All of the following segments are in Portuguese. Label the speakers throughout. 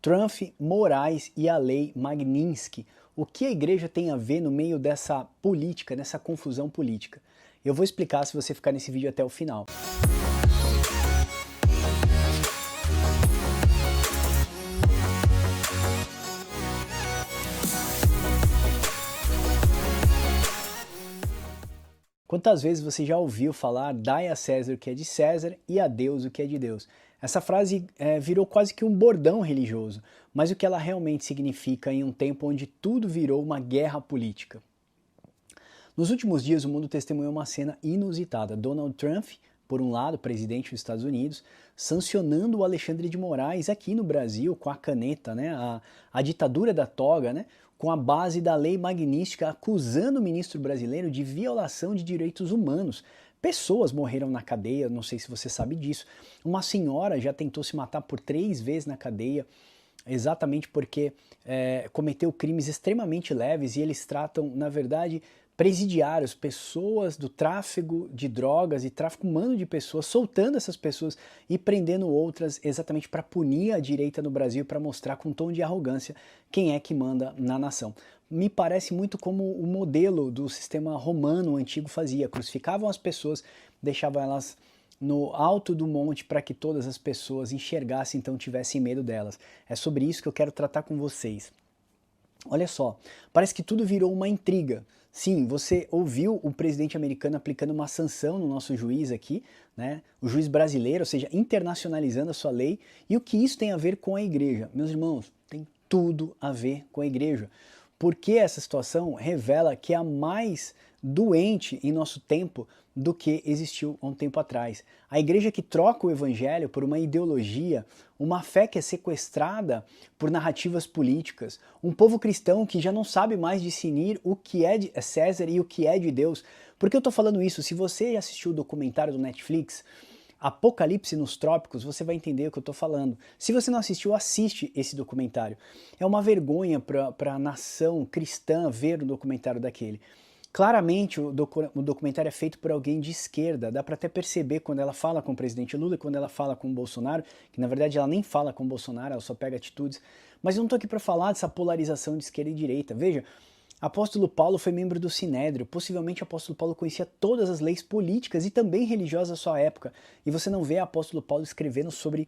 Speaker 1: Trump, Moraes e a Lei Magnitsky. O que a igreja tem a ver no meio dessa política, dessa confusão política? Eu vou explicar se você ficar nesse vídeo até o final. Quantas vezes você já ouviu falar dai a César o que é de César e a Deus o que é de Deus? Essa frase virou quase que um bordão religioso, mas o que ela realmente significa em um tempo onde tudo virou uma guerra política? Nos últimos dias, o mundo testemunhou uma cena inusitada. Donald Trump, por um lado, presidente dos Estados Unidos, sancionando o Alexandre de Moraes aqui no Brasil com a caneta, né, a ditadura da toga, né, com a base da lei magnífica, acusando o ministro brasileiro de violação de direitos humanos. Pessoas morreram na cadeia, não sei se você sabe disso. Uma senhora já tentou se matar por 3 vezes na cadeia, exatamente porque cometeu crimes extremamente leves e eles tratam, na verdade, presidiários, pessoas do tráfico de drogas e tráfico humano de pessoas, soltando essas pessoas e prendendo outras exatamente para punir a direita no Brasil, para mostrar com um tom de arrogância quem é que manda na nação. Me parece muito como o modelo do sistema romano antigo fazia, crucificavam as pessoas, deixavam elas no alto do monte para que todas as pessoas enxergassem, então tivessem medo delas. É sobre isso que eu quero tratar com vocês. Olha só, parece que tudo virou uma intriga. Sim, você ouviu o presidente americano aplicando uma sanção no nosso juiz aqui, né? O juiz brasileiro, ou seja, internacionalizando a sua lei. E o que isso tem a ver com a igreja? Meus irmãos, tem tudo a ver com a igreja. Porque essa situação revela que há mais doente em nosso tempo do que existiu há um tempo atrás. A igreja que troca o evangelho por uma ideologia, uma fé que é sequestrada por narrativas políticas, um povo cristão que já não sabe mais discernir o que é de César e o que é de Deus. Por que eu estou falando isso? Se você já assistiu o documentário do Netflix, Apocalipse nos Trópicos, você vai entender o que eu estou falando. Se você não assistiu, assiste esse documentário. É uma vergonha para a nação cristã ver um documentário daquele. Claramente o documentário é feito por alguém de esquerda, dá para até perceber quando ela fala com o presidente Lula e quando ela fala com o Bolsonaro, que na verdade ela nem fala com o Bolsonaro, ela só pega atitudes. Mas eu não estou aqui para falar dessa polarização de esquerda e direita. Veja, apóstolo Paulo foi membro do Sinédrio, possivelmente o apóstolo Paulo conhecia todas as leis políticas e também religiosas da sua época, e você não vê o apóstolo Paulo escrevendo sobre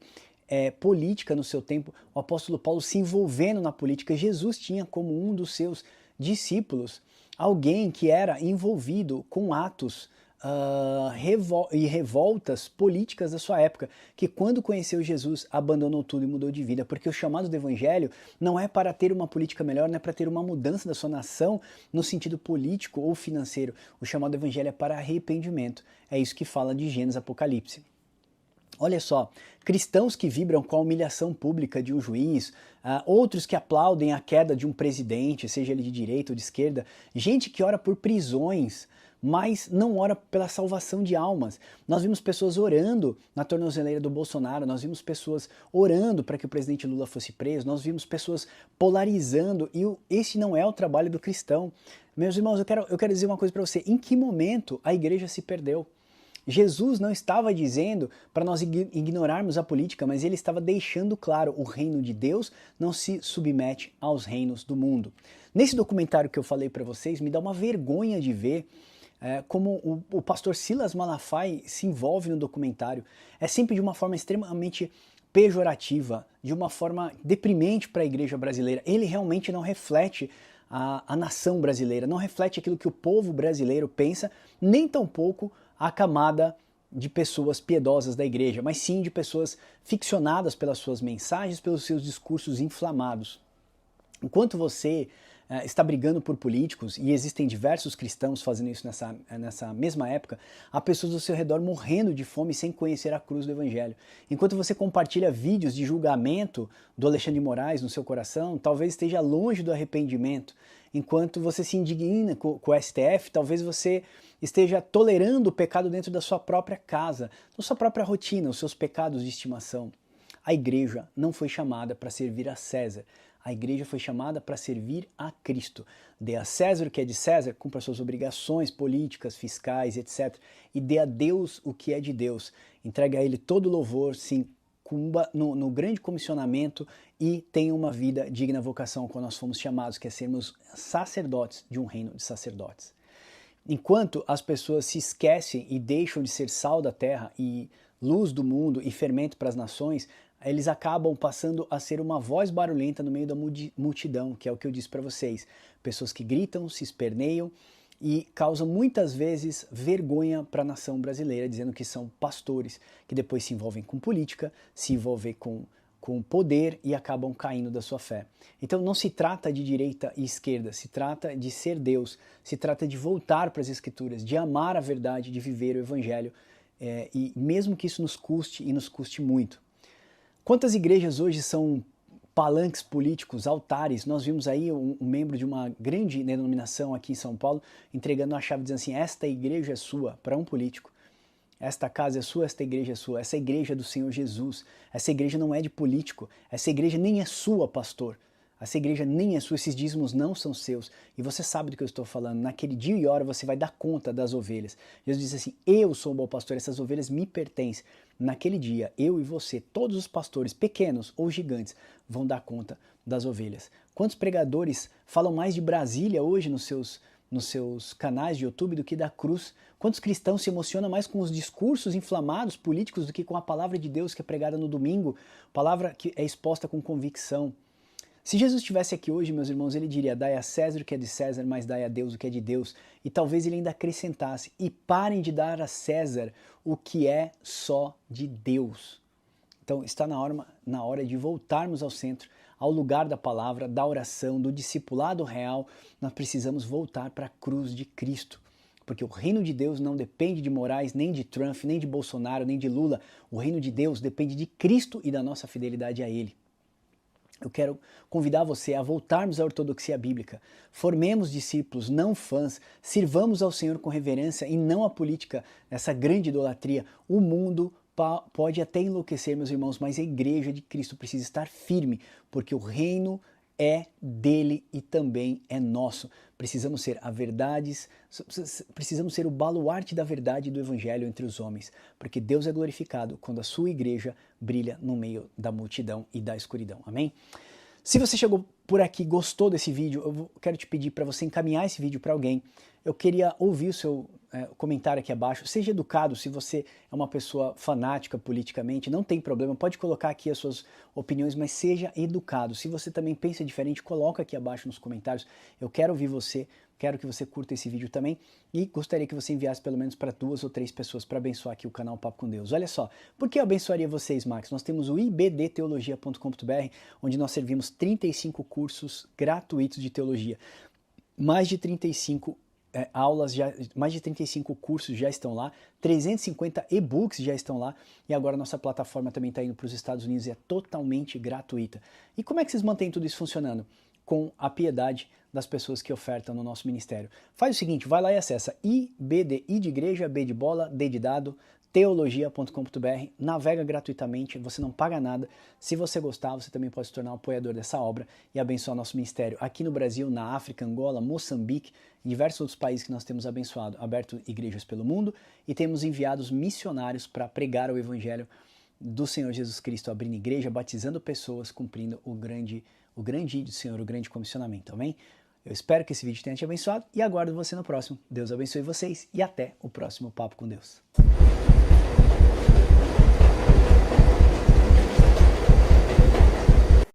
Speaker 1: política no seu tempo, o apóstolo Paulo se envolvendo na política. Jesus tinha como um dos seus discípulos alguém que era envolvido com atos e revoltas políticas da sua época, que quando conheceu Jesus abandonou tudo e mudou de vida, porque o chamado do evangelho não é para ter uma política melhor, não é para ter uma mudança da sua nação no sentido político ou financeiro. O chamado do evangelho é para arrependimento. É isso que fala de Gênesis Apocalipse. Olha só, cristãos que vibram com a humilhação pública de um juiz, outros que aplaudem a queda de um presidente, seja ele de direita ou de esquerda, gente que ora por prisões, mas não ora pela salvação de almas. Nós vimos pessoas orando na tornozeleira do Bolsonaro, nós vimos pessoas orando para que o presidente Lula fosse preso, nós vimos pessoas polarizando, e esse não é o trabalho do cristão. Meus irmãos, eu quero dizer uma coisa para você, em que momento a igreja se perdeu? Jesus não estava dizendo para nós ignorarmos a política, mas ele estava deixando claro, o reino de Deus não se submete aos reinos do mundo. Nesse documentário que eu falei para vocês, me dá uma vergonha de ver como o pastor Silas Malafaia se envolve no documentário. É sempre de uma forma extremamente pejorativa, de uma forma deprimente para a igreja brasileira. Ele realmente não reflete a nação brasileira, não reflete aquilo que o povo brasileiro pensa, nem tampouco a camada de pessoas piedosas da igreja, mas sim de pessoas ficcionadas pelas suas mensagens, pelos seus discursos inflamados. Enquanto você está brigando por políticos, e existem diversos cristãos fazendo isso nessa mesma época, há pessoas ao seu redor morrendo de fome sem conhecer a cruz do evangelho. Enquanto você compartilha vídeos de julgamento do Alexandre de Moraes no seu coração, talvez esteja longe do arrependimento. Enquanto você se indigna com o STF, talvez você esteja tolerando o pecado dentro da sua própria casa, da sua própria rotina, os seus pecados de estimação. A igreja não foi chamada para servir a César. A igreja foi chamada para servir a Cristo. Dê a César o que é de César, cumpra suas obrigações políticas, fiscais, etc. E dê a Deus o que é de Deus. Entregue a Ele todo o louvor, sim, sucumba no grande comissionamento e tenha uma vida digna da vocação quando nós fomos chamados, que é sermos sacerdotes de um reino de sacerdotes. Enquanto as pessoas se esquecem e deixam de ser sal da terra e luz do mundo e fermento para as nações, eles acabam passando a ser uma voz barulhenta no meio da multidão, que é o que eu disse para vocês. Pessoas que gritam, se esperneiam e causam muitas vezes vergonha para a nação brasileira, dizendo que são pastores, que depois se envolvem com política, se envolvem com poder e acabam caindo da sua fé. Então não se trata de direita e esquerda, se trata de ser Deus, se trata de voltar para as Escrituras, de amar a verdade, de viver o Evangelho, e mesmo que isso nos custe e nos custe muito. Quantas igrejas hoje são palanques políticos, altares? Nós vimos aí um membro de uma grande denominação aqui em São Paulo entregando uma chave dizendo assim: esta igreja é sua, para um político. Esta casa é sua, esta igreja é sua. Essa igreja é do Senhor Jesus. Essa igreja não é de político. Essa igreja nem é sua, pastor. Essa igreja nem é sua, esses dízimos não são seus. E você sabe do que eu estou falando. Naquele dia e hora você vai dar conta das ovelhas. Jesus disse assim: eu sou o bom pastor, essas ovelhas me pertencem. Naquele dia, eu e você, todos os pastores, pequenos ou gigantes, vão dar conta das ovelhas. Quantos pregadores falam mais de Brasília hoje nos seus canais de YouTube do que da cruz? Quantos cristãos se emocionam mais com os discursos inflamados políticos do que com a palavra de Deus que é pregada no domingo, palavra que é exposta com convicção? Se Jesus estivesse aqui hoje, meus irmãos, ele diria: dai a César o que é de César, mas dai a Deus o que é de Deus. E talvez ele ainda acrescentasse: e parem de dar a César o que é só de Deus. Então está na hora de voltarmos ao centro, ao lugar da palavra, da oração, do discipulado real. Nós precisamos voltar para a cruz de Cristo. Porque o reino de Deus não depende de Moraes, nem de Trump, nem de Bolsonaro, nem de Lula. O reino de Deus depende de Cristo e da nossa fidelidade a Ele. Eu quero convidar você a voltarmos à ortodoxia bíblica. Formemos discípulos, não fãs. Sirvamos ao Senhor com reverência e não à política, essa grande idolatria. O mundo pode até enlouquecer, meus irmãos, mas a igreja de Cristo precisa estar firme, porque o reino é dele e também é nosso. Precisamos ser precisamos ser o baluarte da verdade do evangelho entre os homens, porque Deus é glorificado quando a sua igreja brilha no meio da multidão e da escuridão. Amém? Se você chegou por aqui, gostou desse vídeo, eu quero te pedir para você encaminhar esse vídeo para alguém. Eu queria ouvir o seu comentário aqui abaixo. Seja educado, se você é uma pessoa fanática politicamente, não tem problema, pode colocar aqui as suas opiniões, mas seja educado. Se você também pensa diferente, coloca aqui abaixo nos comentários. Eu quero ouvir você, quero que você curta esse vídeo também e gostaria que você enviasse pelo menos para 2 ou 3 pessoas para abençoar aqui o canal Papo com Deus. Olha só, por que eu abençoaria vocês, Max? Nós temos o ibdteologia.com.br, onde nós servimos 35 cursos gratuitos de teologia. Mais de 35 aulas, mais de 35 cursos já estão lá, 350 e-books já estão lá e agora nossa plataforma também está indo para os Estados Unidos e é totalmente gratuita. E como é que vocês mantêm tudo isso funcionando? Com a piedade das pessoas que ofertam no nosso ministério. Faz o seguinte, vai lá e acessa IBD, I de igreja, B de bola, D de dado, teologia.com.br, navega gratuitamente, você não paga nada. Se você gostar, você também pode se tornar um apoiador dessa obra e abençoar nosso ministério aqui no Brasil, na África, Angola, Moçambique, em diversos outros países que nós temos abençoado, aberto igrejas pelo mundo e temos enviado missionários para pregar o evangelho do Senhor Jesus Cristo, abrindo igreja, batizando pessoas, cumprindo o grande do Senhor, o grande comissionamento, amém? Eu espero que esse vídeo tenha te abençoado e aguardo você no próximo. Deus abençoe vocês e até o próximo Papo com Deus.